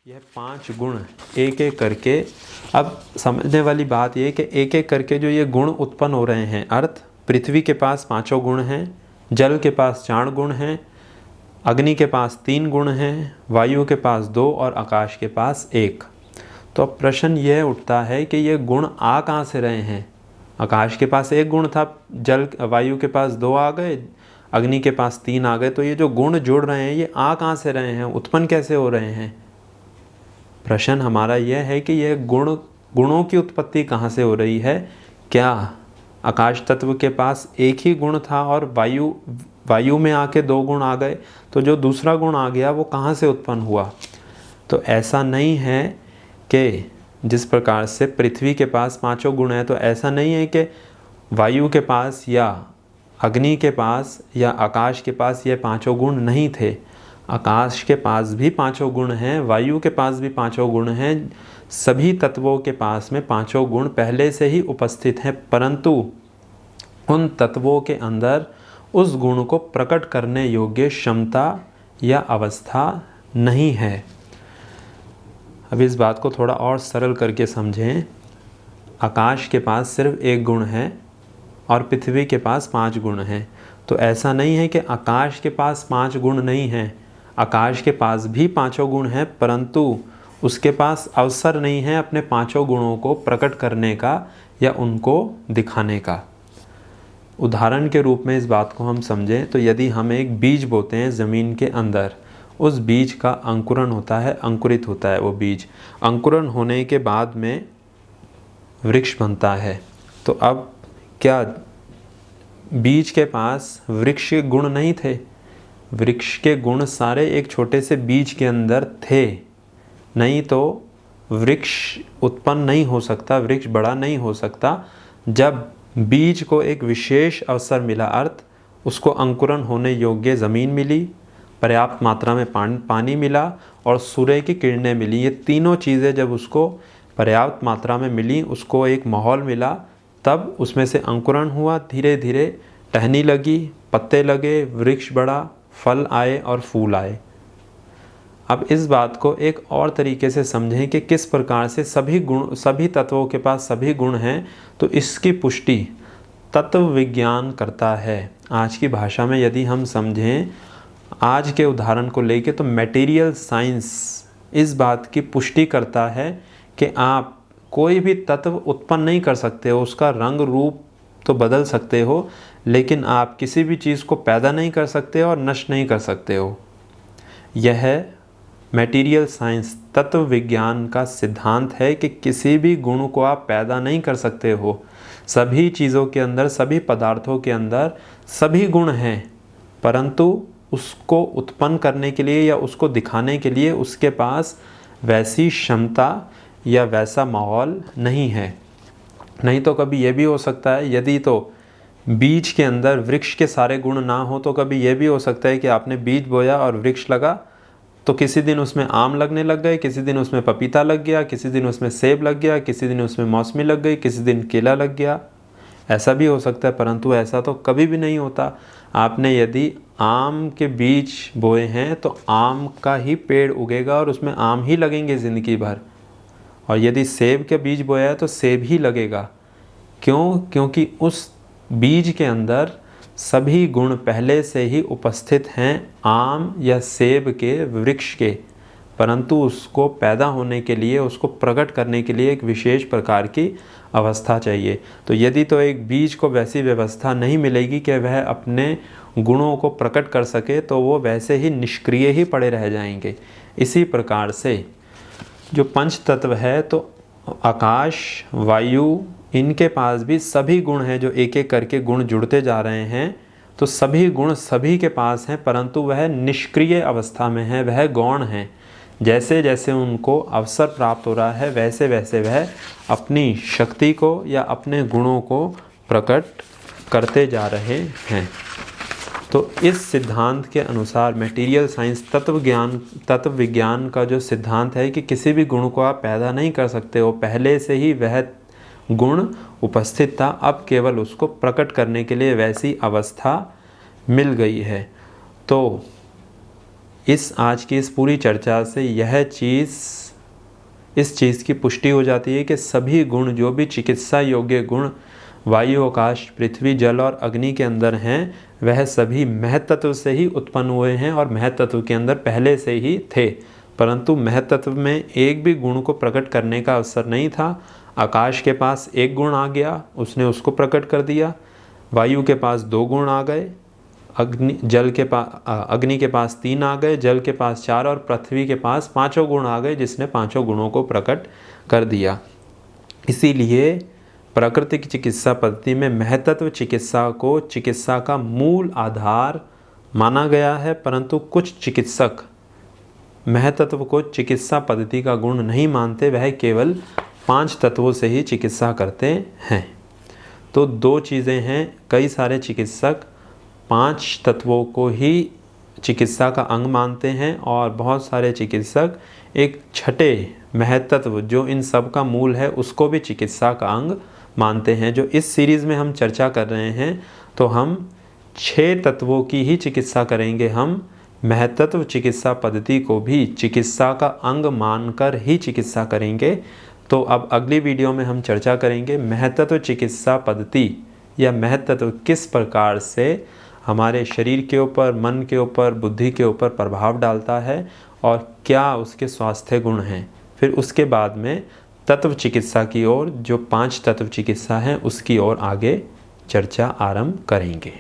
यह 5 गुण एक एक करके, अब समझने वाली बात यह कि एक एक करके जो ये गुण उत्पन्न हो रहे हैं, अर्थ पृथ्वी के पास 5 गुण हैं, जल के पास 4 गुण हैं, अग्नि के पास 3 गुण हैं, वायु के पास 2 और आकाश के पास 1। तो अब प्रश्न यह उठता है कि ये गुण आ कहाँ से रहे हैं। आकाश के पास 1 गुण था, जल वायु के पास 2 आ गए, अग्नि के पास 3 आ गए, तो ये जो गुण जुड़ रहे हैं ये आ कहाँ से रहे हैं, उत्पन्न कैसे हो रहे हैं। प्रश्न हमारा यह है कि यह गुणों की उत्पत्ति कहाँ से हो रही है। क्या आकाश तत्व के पास 1 ही गुण था और वायु में आके 2 गुण आ गए, तो जो दूसरा गुण आ गया वो कहाँ से उत्पन्न हुआ। तो ऐसा नहीं है कि जिस प्रकार से पृथ्वी के पास 5 गुण हैं, तो ऐसा नहीं है कि वायु के पास या अग्नि के पास या आकाश के पास ये 5 गुण नहीं थे। आकाश के पास भी 5 गुण हैं, वायु के पास भी 5 गुण हैं, सभी तत्वों के पास में 5 गुण पहले से ही उपस्थित हैं, परंतु उन तत्वों के अंदर उस गुण को प्रकट करने योग्य क्षमता या अवस्था नहीं है। अब इस बात को थोड़ा और सरल करके समझें। आकाश के पास सिर्फ 1 गुण है और पृथ्वी के पास 5 गुण हैं, तो ऐसा नहीं है कि आकाश के पास 5 गुण नहीं हैं। आकाश के पास भी 5 गुण हैं, परंतु उसके पास अवसर नहीं है अपने 5 गुणों को प्रकट करने का या उनको दिखाने का। उदाहरण के रूप में इस बात को हम समझें तो यदि हम एक बीज बोते हैं ज़मीन के अंदर, उस बीज का अंकुरण होता है, अंकुरित होता है वो बीज, अंकुरण होने के बाद में वृक्ष बनता है। तो अब क्या बीज के पास वृक्ष के गुण नहीं थे? वृक्ष के गुण सारे एक छोटे से बीज के अंदर थे, नहीं तो वृक्ष उत्पन्न नहीं हो सकता, वृक्ष बड़ा नहीं हो सकता। जब बीज को एक विशेष अवसर मिला, अर्थ उसको अंकुरण होने योग्य ज़मीन मिली, पर्याप्त मात्रा में पानी मिला और सूर्य की किरणें मिली, ये तीनों चीज़ें जब उसको पर्याप्त मात्रा में मिली, उसको एक माहौल मिला, तब उसमें से अंकुरण हुआ, धीरे धीरे टहनी लगी, पत्ते लगे, वृक्ष बढ़ा, फल आए और फूल आए। अब इस बात को एक और तरीके से समझें कि किस प्रकार से सभी तत्वों के पास सभी गुण हैं, तो इसकी पुष्टि तत्व विज्ञान करता है। आज की भाषा में यदि हम समझें, आज के उदाहरण को लेके, तो मटेरियल साइंस इस बात की पुष्टि करता है कि आप कोई भी तत्व उत्पन्न नहीं कर सकते हो, उसका रंग रूप तो बदल सकते हो, लेकिन आप किसी भी चीज़ को पैदा नहीं कर सकते और नष्ट नहीं कर सकते हो। यह मटेरियल साइंस तत्व विज्ञान का सिद्धांत है कि किसी भी गुण को आप पैदा नहीं कर सकते हो। सभी चीज़ों के अंदर, सभी पदार्थों के अंदर सभी गुण हैं, परंतु उसको उत्पन्न करने के लिए या उसको दिखाने के लिए उसके पास वैसी क्षमता या वैसा माहौल नहीं है। नहीं तो कभी ये भी हो सकता है, यदि तो बीज के अंदर वृक्ष के सारे गुण ना हो, तो कभी ये भी हो सकता है कि आपने बीज बोया और वृक्ष लगा, तो किसी दिन उसमें आम लगने लग गए, किसी दिन उसमें पपीता लग गया, किसी दिन उसमें सेब लग गया, किसी दिन उसमें मौसमी लग गई, किसी दिन केला लग गया। ऐसा भी हो सकता है, परंतु ऐसा तो कभी भी नहीं होता। आपने यदि आम के बीज बोए हैं तो आम का ही पेड़ उगेगा और उसमें आम ही लगेंगे ज़िंदगी भर, और यदि सेब के बीज बोया है तो सेब ही लगेगा। क्यों? क्योंकि उस बीज के अंदर सभी गुण पहले से ही उपस्थित हैं आम या सेब के वृक्ष के, परंतु उसको पैदा होने के लिए, उसको प्रकट करने के लिए एक विशेष प्रकार की अवस्था चाहिए। तो यदि तो एक बीज को वैसी व्यवस्था नहीं मिलेगी कि वह अपने गुणों को प्रकट कर सके, तो वो वैसे ही निष्क्रिय ही पड़े रह जाएंगे। इसी प्रकार से जो पंच तत्व है, तो आकाश, वायु, इनके पास भी सभी गुण हैं, जो एक एक करके गुण जुड़ते जा रहे हैं। तो सभी गुण सभी के पास हैं, परंतु वह निष्क्रिय अवस्था में है, वह गौण हैं। जैसे जैसे उनको अवसर प्राप्त हो रहा है, वैसे वैसे वह अपनी शक्ति को या अपने गुणों को प्रकट करते जा रहे हैं। तो इस सिद्धांत के अनुसार मटेरियल साइंस तत्व विज्ञान का जो सिद्धांत है कि किसी भी गुण को आप पैदा नहीं कर सकते हो, पहले से ही वह गुण उपस्थित था, अब केवल उसको प्रकट करने के लिए वैसी अवस्था मिल गई है। तो इस आज की इस पूरी चर्चा से इस चीज़ की पुष्टि हो जाती है कि सभी गुण, जो भी चिकित्सा योग्य गुण वायु, आकाश, पृथ्वी, जल और अग्नि के अंदर हैं, वह सभी महत्त्व से ही उत्पन्न हुए हैं और महत्त्व के अंदर पहले से ही थे, परंतु महत्त्व में एक भी गुण को प्रकट करने का अवसर नहीं था। आकाश के पास एक गुण आ गया, उसने उसको प्रकट कर दिया। वायु के पास 2 गुण आ गए, अग्नि के पास 3 आ गए, जल के पास 4 और पृथ्वी के पास 5 गुण आ गए, जिसने 5 गुणों को प्रकट कर दिया। इसीलिए प्राकृतिक चिकित्सा पद्धति में महत्त्व चिकित्सा को चिकित्सा का मूल आधार माना गया है, परंतु कुछ चिकित्सक महत्त्व को चिकित्सा पद्धति का गुण नहीं मानते, वह केवल 5 तत्वों से ही चिकित्सा करते हैं। तो 2 चीज़ें हैं, कई सारे चिकित्सक 5 तत्वों को ही चिकित्सा का अंग मानते हैं और बहुत सारे चिकित्सक एक छठे महत्त्व जो इन सब का मूल है उसको भी चिकित्सा का अंग मानते हैं। जो इस सीरीज़ में हम चर्चा कर रहे हैं, तो हम 6 तत्वों की ही चिकित्सा करेंगे। हम महत्त्व चिकित्सा पद्धति को भी चिकित्सा का अंग मानकर ही चिकित्सा करेंगे। तो अब अगली वीडियो में हम चर्चा करेंगे महत्त्व चिकित्सा पद्धति या महत्त्व किस प्रकार से हमारे शरीर के ऊपर, मन के ऊपर, बुद्धि के ऊपर प्रभाव डालता है और क्या उसके स्वास्थ्य गुण हैं। फिर उसके बाद में तत्व चिकित्सा की ओर, जो 5 तत्व चिकित्सा है उसकी ओर आगे चर्चा आरंभ करेंगे।